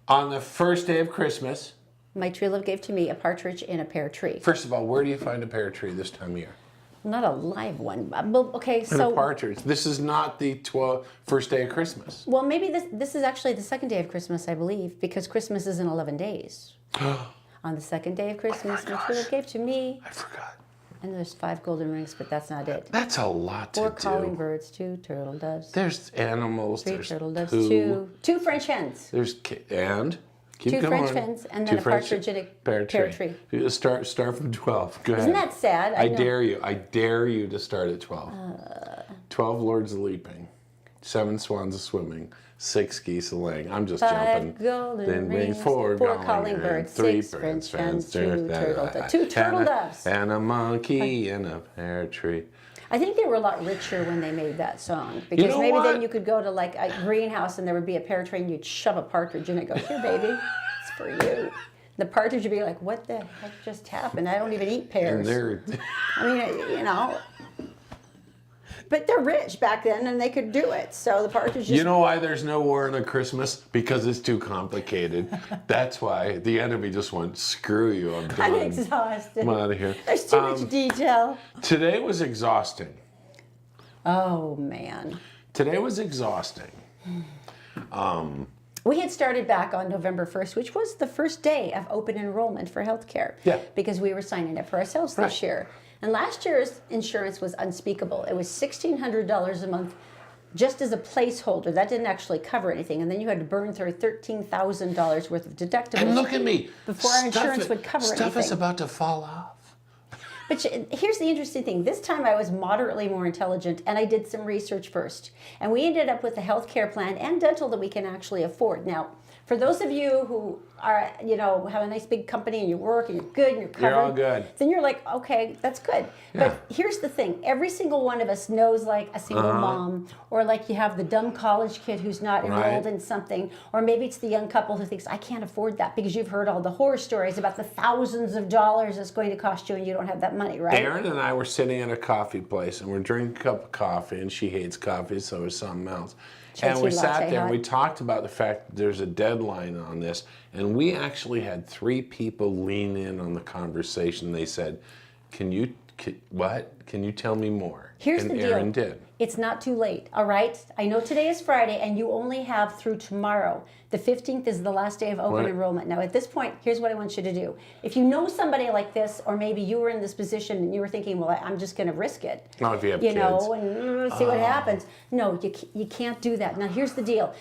On the first day of Christmas. My true love gave to me a partridge in a pear tree. First of all, where do you find a pear tree this time of year? Not a live one. Well, okay, And so... a partridge. This is not the first day of Christmas. Well, maybe this is actually the second day of Christmas, I believe, because Christmas is in 11 days. On the second day of Christmas, my true love gave to me... I forgot. And there's 5 golden rings, but that's not it. That's a lot to 4 do. calling birds, 2 turtle doves. There's animals. 3 there's turtle doves, two 2 French hens. There's and keep 2 going. French hens, and then a partridge in a pear tree. Start from 12. Go ahead. Isn't that sad? I dare you. I dare you to start at 12. 12 lords a leaping, 7 swans a swimming, 6 geese a laying. I'm just 5 jumping. golden rings, 4 calling birds, 3 6 French hens, 2 turtle turtle doves. And a monkey in a pear tree. I think they were a lot richer when they made that song, because know maybe what? then you could go to like a greenhouse and there would be a pear tree and you'd shove a partridge in it and go, here baby, it's for you. The partridge would be like, what the heck just happened? I don't even eat pears. I mean, you know. But they're rich back then and they could do it. So the partridge just... You know why there's no war in Christmas? Because it's too complicated. That's why the enemy just went, screw you, I'm done. I'm exhausted. I'm out of here. There's too much detail. Today was exhausting. Oh, man. Today was exhausting. We had started back on November 1st, which was the first day of open enrollment for healthcare. Yeah. Because we were signing up for ourselves this year. And last year's insurance was unspeakable. It was $1,600 a month just as a placeholder. That didn't actually cover anything. And then you had to burn through $13,000 worth of deductibles. And look at me. Before our insurance would cover anything. Stuff is about to fall off. But here's the interesting thing. This time I was moderately more intelligent, and I did some research first. And we ended up with a health care plan and dental that we can actually afford. Now, for those of you who are, you know, have a nice big company and you work and you're good and you're covered. You're all good. Then you're like, okay, that's good. Yeah. But here's the thing. Every single one of us knows like a single mom, or like you have the dumb college kid who's not enrolled in something, or maybe it's the young couple who thinks, I can't afford that, because you've heard all the horror stories about the thousands of dollars it's going to cost you and you don't have that money, right? Erin and I were sitting at a coffee place and we're drinking a cup of coffee, and she hates coffee, so it's something else. And we sat there and we talked about the fact that there's a deadline on this, and we actually had 3 people lean in on the conversation. They said, can you tell me more? Here's the deal. Erin did. It's not too late, all right? I know today is Friday, and you only have through tomorrow. The 15th is the last day of open enrollment. Now, at this point, here's what I want you to do. If you know somebody like this, or maybe you were in this position and you were thinking, well, I'm just going to risk it. Not if you have kids. kids. Know, and see what happens. No, you can't do that. Now, here's the deal.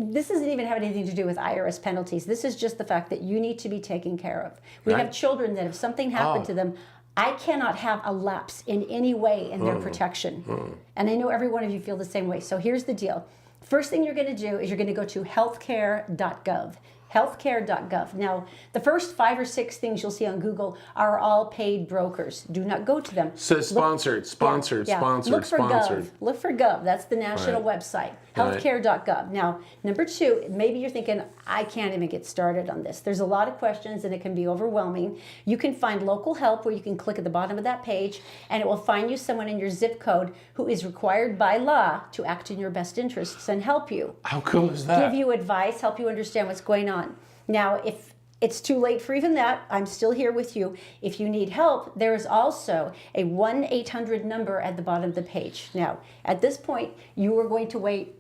This doesn't even have anything to do with IRS penalties. This is just the fact that you need to be taken care of. We have children that if something happened to them, I cannot have a lapse in any way in their protection. And I know every one of you feel the same way. So here's the deal. First thing you're going to do is you're going to go to healthcare.gov. Healthcare.gov. Now, the first 5 or 6 things you'll see on Google are all paid brokers. Do not go to them. So sponsored. Look for Gov. Look for Gov. That's the national website. Healthcare.gov. Now, number 2, maybe you're thinking, I can't even get started on this. There's a lot of questions and it can be overwhelming. You can find local help where you can click at the bottom of that page and it will find you someone in your zip code who is required by law to act in your best interests and help you. How cool is that? Give you advice, help you understand what's going on. Now, if it's too late for even that, I'm still here with you. If you need help, there is also a 1-800 number at the bottom of the page. Now, at this point, you are going to wait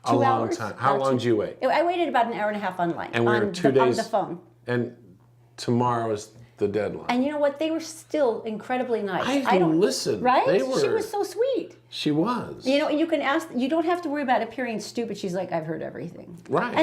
2 hours. Time. How long did you wait? I waited about an hour and a half online. And we're 2 days on the phone. And tomorrow is the deadline. And you know what? They were still incredibly nice. I don't listen. Right? They She was so sweet. She was. You know, you can ask. You don't have to worry about appearing stupid. She's like, I've heard everything. Right.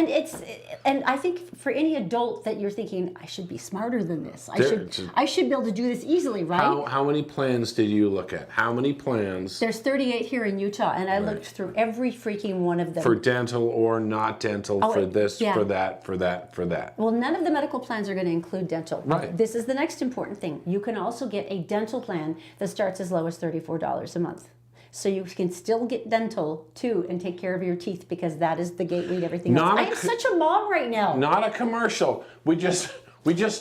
And I think for any adult that you're thinking, I should be smarter than this. I should be able to do this easily, right? How many plans did you look at? How many plans? There's 38 here in Utah, and I looked through every freaking one of them. For dental or not dental, for this, for that, for that, for that. Well, none of the medical plans are going to include dental. Right. This is the next important thing. You can also get a dental plan that starts as low as $34 a month. So you can still get dental too and take care of your teeth, because that is the gateway to everything else. I am such a mom right now. Not a commercial. We just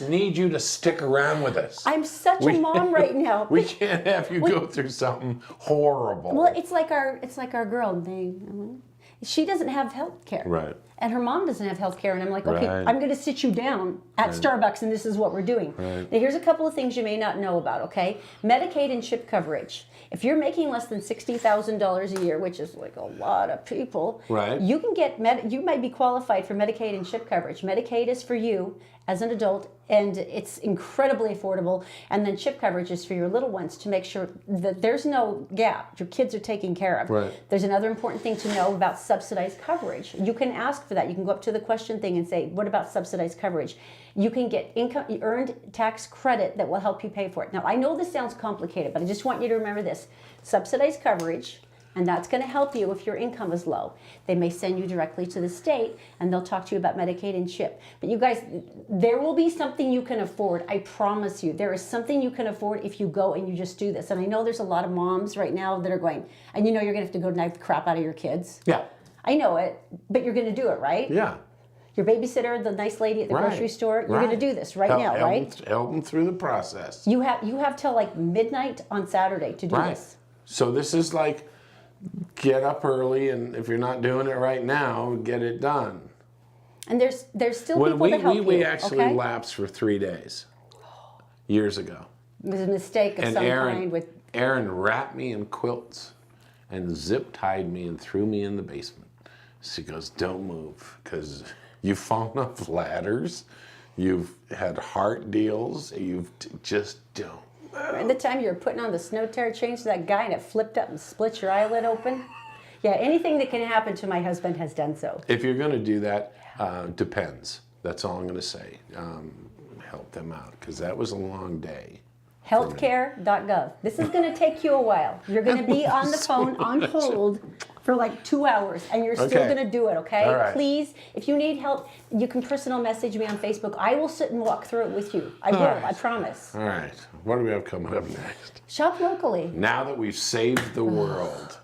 need you to stick around with us. I'm such a mom right now. We can't have you go through something horrible. Well, it's like our girl. She doesn't have health care. Right. and her mom doesn't have health care. And I'm like, okay, Right. I'm going to sit you down at Starbucks, and this is what we're doing. Right. Now, here's a couple of things you may not know about, okay? Medicaid and CHIP coverage. If you're making less than $60,000 a year, which is like a lot of people, Right. you can get, you might be qualified for Medicaid and CHIP coverage. Medicaid is for you as an adult, and it's incredibly affordable. And then CHIP coverage is for your little ones to make sure that there's no gap. Your kids are taken care of. Right. There's another important thing to know about subsidized coverage. You can ask for that. You can go up to the question thing and say, what about subsidized coverage? You can get income earned tax credit that will help you pay for it. Now, I know this sounds complicated, but I just want you to remember this. Subsidized coverage, and that's going to help you if your income is low. They may send you directly to the state, and they'll talk to you about Medicaid and CHIP. But you guys, there will be something you can afford. I promise you. There is something you can afford if you go and you just do this. And I know there's a lot of moms right now that are going, and you know you're going to have to go knife the crap out of your kids. Yeah. I know it, but you're going to do it, right? Yeah. Your babysitter, the nice lady at the Right. grocery store, you're going to do this right now, right? Help them through the process. You have till like midnight on Saturday to do Right. this. So this is like, get up early, and if you're not doing it right now, get it done. And there's still When people to help you. we actually okay? lapsed for 3 days years ago. It was a mistake of And some kind with. Erin wrapped me in quilts and zip tied me and threw me in the basement. She goes, don't move, because you've fallen off ladders, you've had heart deals, just don't. At the time you were putting on the snow tire chains to that guy and it flipped up and split your eyelid open. Yeah, anything that can happen to my husband has done so. If you're going to do that, depends. That's all I'm going to say. Help them out, because that was a long day. Healthcare.gov. This is going to take you a while. You're going to be on the phone on hold for like 2 hours, and you're still Okay. going to do it, okay? All right. Please, if you need help, you can personal message me on Facebook. I will sit and walk through it with you. I will, right. I promise. All right. What do we have coming up next? Shop locally. Now that we've saved the world.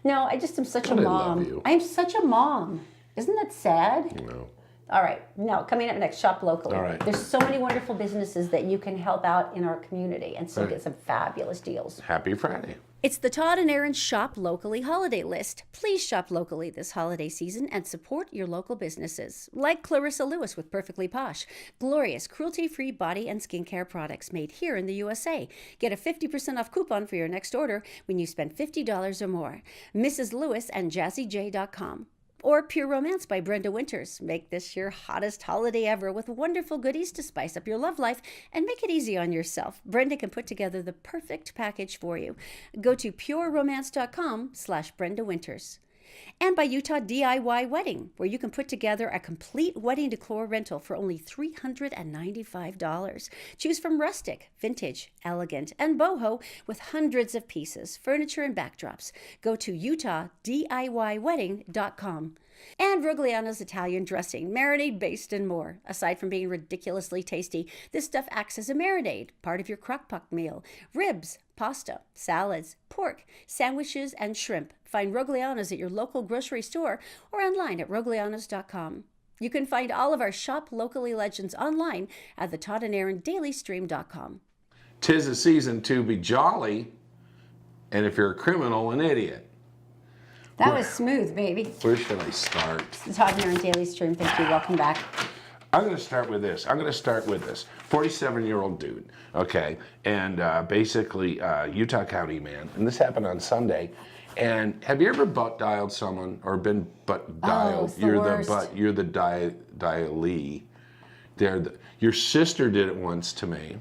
No, I just am such a I mom. love you. I am such a mom. Isn't that sad? No. All right. Now, coming up next, shop locally. All right. There's so many wonderful businesses that you can help out in our community and still Right. get some fabulous deals. Happy Friday. It's the Todd and Erin Shop Locally holiday list. Please shop locally this holiday season and support your local businesses. Like Clarissa Lewis with Perfectly Posh. Glorious, cruelty-free body and skincare products made here in the USA. Get a 50% off coupon for your next order when you spend $50 or more. Mrs. Lewis and JazzyJ.com. Or Pure Romance by Brenda Winters. Make this your hottest holiday ever with wonderful goodies to spice up your love life and make it easy on yourself. Brenda can put together the perfect package for you. Go to pureromance.com/Brenda Winters. And by Utah DIY Wedding, where you can put together a complete wedding decor rental for only $395. Choose from rustic, vintage, elegant, and boho with hundreds of pieces, furniture, and backdrops. Go to UtahDIYWedding.com. And Rogliano's Italian dressing, marinade based and more. Aside from being ridiculously tasty, this stuff acts as a marinade, part of your crock-pot meal. Ribs, pasta, salads, pork, sandwiches, and shrimp. Find Rogliano's at your local grocery store or online at roglianos.com. You can find all of our Shop Locally legends online at the Todd and Erin dailystream.com. 'Tis a season to be jolly, and if you're a criminal, an idiot. That was smooth, baby. Where should I start? The Todd and Erin Daily Stream. Thank you. Welcome back. I'm going to start with this. 47-year-old dude, okay, and basically Utah County man. And this happened on Sunday. And have you ever butt dialed someone or been butt dialed? it's the worst. You're the dialee. Your sister did it once to me,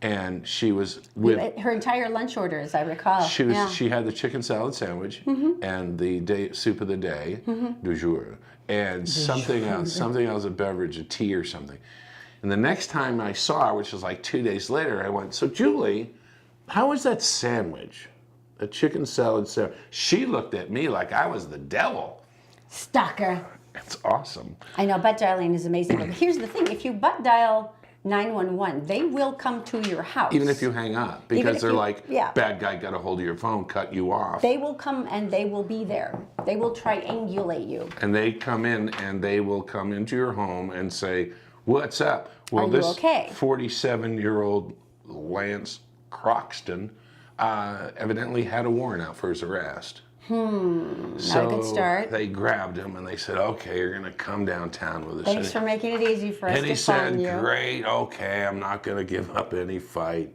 and she was with Her entire lunch order, as I recall. She had the chicken salad sandwich and the soup of the day, du jour, and something else, a beverage, a tea or something. And the next time I saw her, which was like 2 days later, I went, "So Julie, how was that sandwich? A chicken salad sandwich?" She looked at me like I was the devil. Stalker. It's awesome. I know, butt dialing is amazing. But here's the thing. If you butt dial 911, they will come to your house. Even if you hang up, Even because if they're you- like, yeah. bad guy got a hold of your phone, cut you off. They will come and they will be there. They will triangulate you. And they come in and they will come into your home and say, "What's up?" Well, Are you this okay? 47-year-old Lance Croxton evidently had a warrant out for his arrest. Not a good start. They grabbed him and they said, okay, you're going to come downtown with us. Thanks for making it easy for us and to he find said, you. great, okay, I'm not going to give up any fight.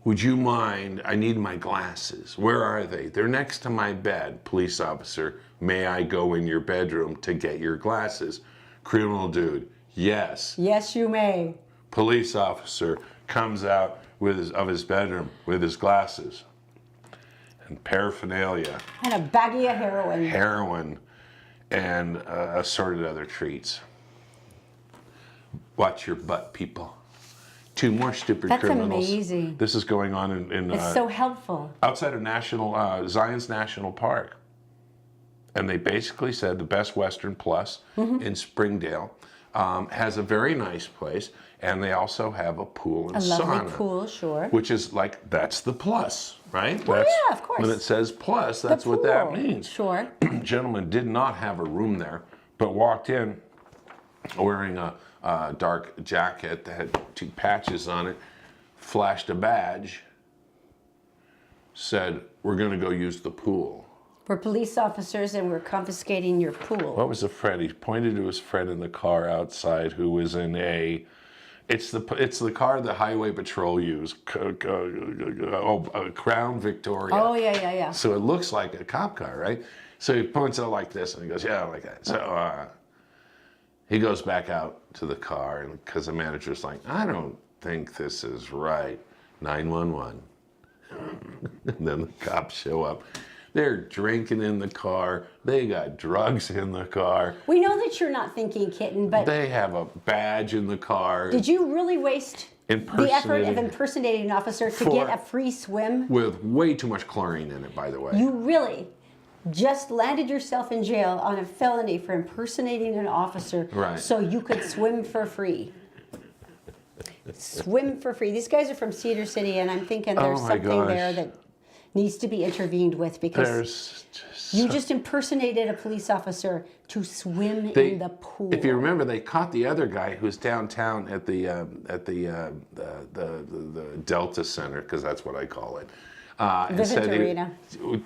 Would you mind? I need my glasses. Where are they? They're next to my bed. Police officer, may I go in your bedroom to get your glasses? Criminal dude, yes. Yes, you may. Police officer comes out of his bedroom with his glasses and paraphernalia. And a baggie of heroin. Heroin and assorted other treats. Watch your butt, people. 2 more stupid criminals. That's amazing. This is going on in It's so helpful. outside of Zion's National Park. And they basically said the Best Western Plus in Springdale has a very nice place, and they also have a pool and A sauna. lovely pool, sure. Which is like, that's the plus, right? Well, That's, yeah, of course. When it says plus, that's what that pool, means. Sure. Gentleman did not have a room there, but walked in wearing a dark jacket that had 2 patches on it, flashed a badge, said, we're going to go use the pool. We're police officers and we're confiscating your pool. What was the friend? He pointed to his friend in the car outside who was in it's the car the Highway Patrol use, Crown Victoria. Oh, yeah. So it looks like a cop car, right? So he points out like this and he goes, yeah, like that. So he goes back out to the car and because the manager's like, I don't think this is right. 911. And then the cops show up. They're drinking in the car. They got drugs in the car. We know that you're not thinking, kitten, but They have a badge in the car. did you really waste the effort of impersonating an officer to get a free swim? With way too much chlorine in it, by the way. You really just landed yourself in jail on a felony for impersonating an officer so you could swim for free. Swim for free. These guys are from Cedar City, and I'm thinking there's something there that needs to be intervened with because you just impersonated a police officer to swim in the pool. If you remember, they caught the other guy who's downtown at the Delta Center, because that's what I call it. And said Arena.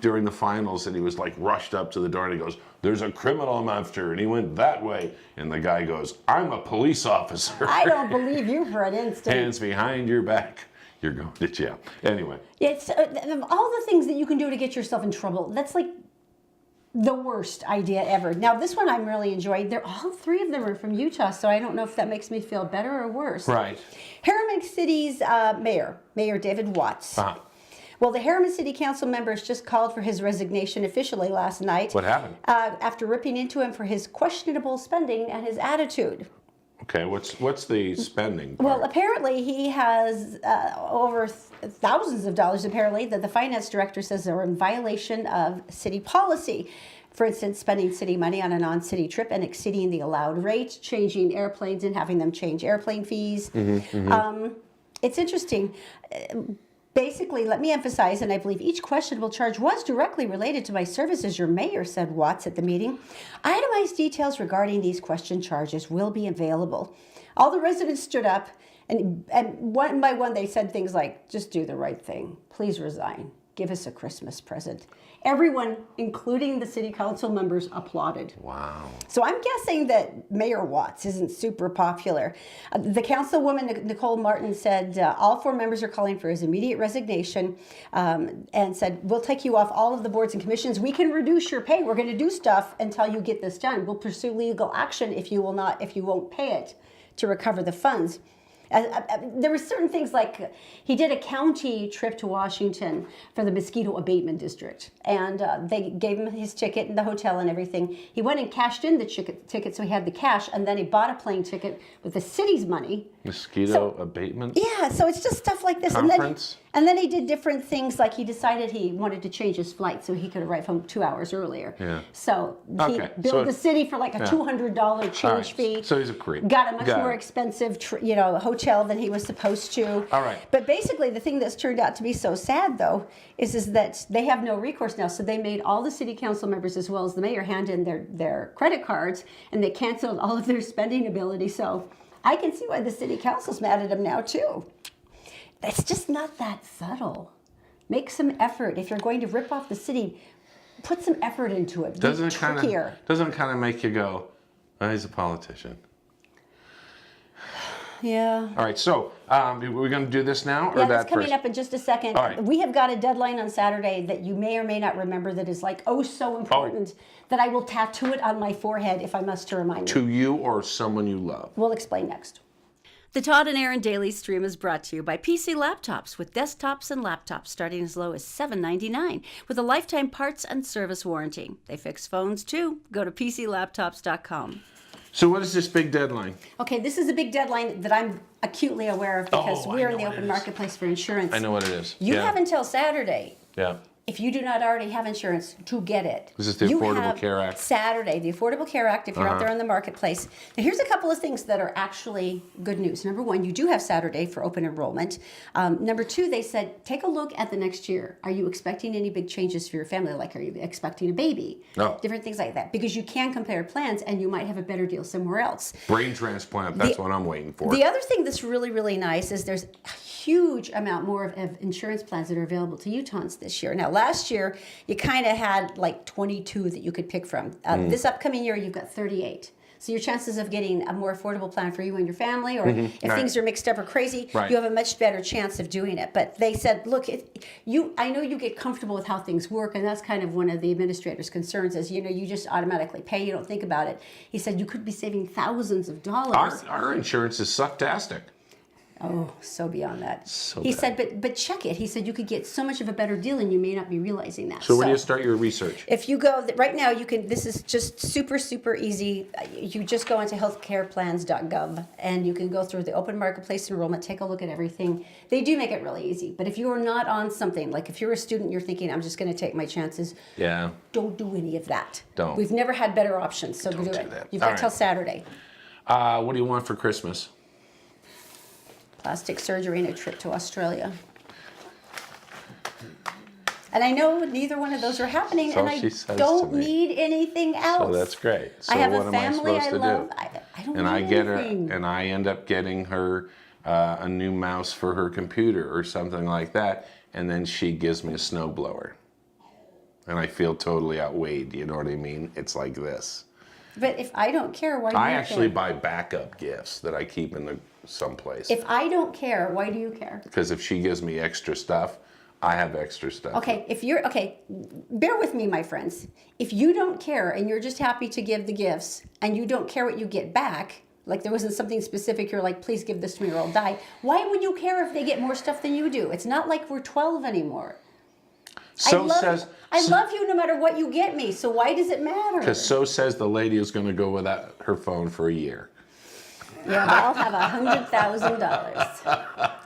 During the finals, and he was like rushed up to the door and he goes, there's a criminal I'm after, and he went that way. And the guy goes, I'm a police officer. I don't believe you for an instant. Hands behind your back. You're going to jail. Anyway. It's all the things that you can do to get yourself in trouble. That's like the worst idea ever. Now, this one I'm really enjoying. All 3 of them are from Utah, so I don't know if that makes me feel better or worse. Right. Harriman City's Mayor David Watts. Well, the Harriman City Council members just called for his resignation officially last night. What happened? After ripping into him for his questionable spending and his attitude. Okay, what's the spending part? Well, apparently he has over thousands of dollars, apparently, that the finance director says are in violation of city policy. For instance, spending city money on a non-city trip and exceeding the allowed rate, changing airplanes and having them change airplane fees. It's interesting. Basically, let me emphasize, and I believe each questionable charge was directly related to my service as your mayor, said Watts at the meeting. Itemized details regarding these question charges will be available. All the residents stood up, and one by one they said things like, just do the right thing. Please resign. Give us a Christmas present. Everyone, including the city council members, applauded. Wow. So I'm guessing that Mayor Watts isn't super popular. The councilwoman, Nicole Martin, said all 4 members are calling for his immediate resignation and said, we'll take you off all of the boards and commissions. We can reduce your pay. We're going to do stuff until you get this done. We'll pursue legal action if you won't pay it to recover the funds. There were certain things like he did a county trip to Washington for the mosquito abatement district, and they gave him his ticket and the hotel and everything. He went and cashed in the ticket, so he had the cash, and then he bought a plane ticket with the city's money. Mosquito abatement? Yeah, so it's just stuff like this. Conference? And then he did different things, like he decided he wanted to change his flight so he could arrive home 2 hours earlier. Yeah. So he billed the city for like a $200 change fee. So he's a creep. Got a much more expensive, hotel than he was supposed to. All right. But basically, the thing that's turned out to be so sad, though, is that they have no recourse now. So they made all the city council members, as well as the mayor, hand in their credit cards, and they canceled all of their spending ability. So I can see why the city council's mad at him now, too. It's just not that subtle. Make some effort. If you're going to rip off the city, put some effort into it. Doesn't Be trickier. Doesn't kind of make you go, oh, he's a politician. Yeah. All right, so we're going to do this now, or Yeah, that that's coming first? up in just a second. All right. We have got a deadline on Saturday that you may or may not remember that is like, oh, so important that I will tattoo it on my forehead if I must to remind you. To you or someone you love. We'll explain next. The Todd and Erin Daily Stream is brought to you by PC Laptops, with desktops and laptops starting as low as $7.99 with a lifetime parts and service warranty. They fix phones too. Go to PCLaptops.com. So what is this big deadline? Okay, this is a big deadline that I'm acutely aware of because Oh, we're I in the know what open it is. marketplace for insurance. I know what it is. You Yeah. have until Saturday, Yeah. if you do not already have insurance, to get it. This is the You Affordable have Care Act. Saturday, the Affordable Care Act, if you're out there on the marketplace. Now, here's a couple of things that are actually good news. Number one, you do have Saturday for open enrollment. Number two, they said, take a look at the next year. Are you expecting any big changes for your family? Like, are you expecting a baby? No. Different things like that. Because you can compare plans and you might have a better deal somewhere else. Brain transplant, that's what I'm waiting for. The other thing that's really, really nice is there's a huge amount more of insurance plans that are available to Utahns this year. Now, last year, you kind of had like 22 that you could pick from. This upcoming year, you've got 38. So your chances of getting a more affordable plan for you and your family, or if Right. things are mixed up or crazy, Right. you have a much better chance of doing it. But they said, look, I know you get comfortable with how things work, and that's kind of one of the administrator's concerns is, you just automatically pay, you don't think about it. He said you could be saving thousands of dollars. Our insurance is sucktastic. Oh, so beyond that. So he bad. said, but check it. He said you could get so much of a better deal, and you may not be realizing that. So where do you start your research? If you go right now, you can. This is just super, super easy. You just go into healthcareplans.gov, and you can go through the open marketplace enrollment. Take a look at everything. They do make it really easy. But if you are not on something, like if you're a student, you're thinking, I'm just going to take my chances. Yeah. Don't do any of that. Don't. We've never had better options, so do do it. that. You've All got till right. Saturday. What do you want for Christmas? Plastic surgery and a trip to Australia. And I know neither one of those are happening, So and I she says don't to me. need anything else. So that's great. So I have what a am I family supposed I to love. do? I don't And need I get her, anything. and I end up getting her a new mouse for her computer or something like that, and then she gives me a snowblower, and I feel totally outweighed. You know what I mean? It's like this. But if I don't care, why do I you actually care? buy backup gifts that I keep in someplace. If I don't care, why do you care? Because if she gives me extra stuff, I have extra stuff. Okay, bear with me, my friends. If you don't care and you're just happy to give the gifts and you don't care what you get back, like there wasn't something specific, you're like, please give this to me or I'll die. Why would you care if they get more stuff than you do? It's not like we're 12 anymore. So I love you no matter what you get me, so why does it matter? Because so says the lady who's going to go without her phone for a year. Yeah, but I'll have $100,000.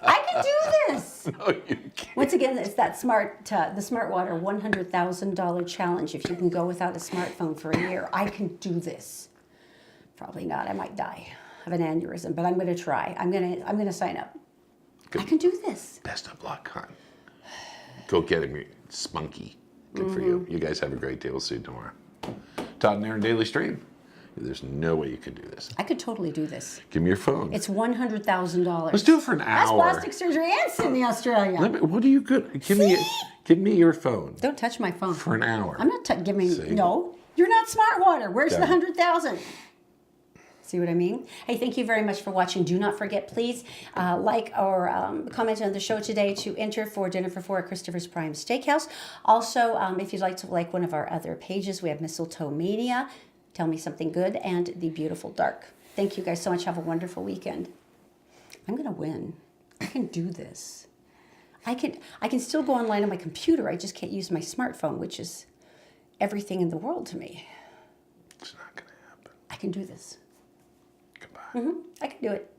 I can do this. No, you can't. Once again, it's that the Smartwater $100,000 challenge. If you can go without a smartphone for a year, I can do this. Probably not. I might die of an aneurysm, but I'm going to try. I'm going to sign up. Good. I can do this. Best of luck, hon. Go get him, spunky. Good for you. You guys have a great day. We'll see you tomorrow. Todd and Erin Daily Stream. There's no way you could do this. I could totally do this. Give me your phone. It's $100,000. Let's do it for an That's hour. plastic surgery and Sydney, Australia. What are you good? Give me your phone Don't touch my phone. for an hour. I'm not giving. See? No, you're not Smartwater. Where's the Yeah. 100,000? See what I mean? Hey, thank you very much for watching. Do not forget, please, like or comment on the show today to enter for dinner for four at Christopher's Prime Steakhouse. Also, if you'd like to like one of our other pages, we have Mistletoe Mania, Tell Me Something Good, and The Beautiful Dark. Thank you guys so much. Have a wonderful weekend. I'm going to win. I can do this. I can still go online on my computer. I just can't use my smartphone, which is everything in the world to me. It's not going to happen. I can do this. Goodbye. I can do it.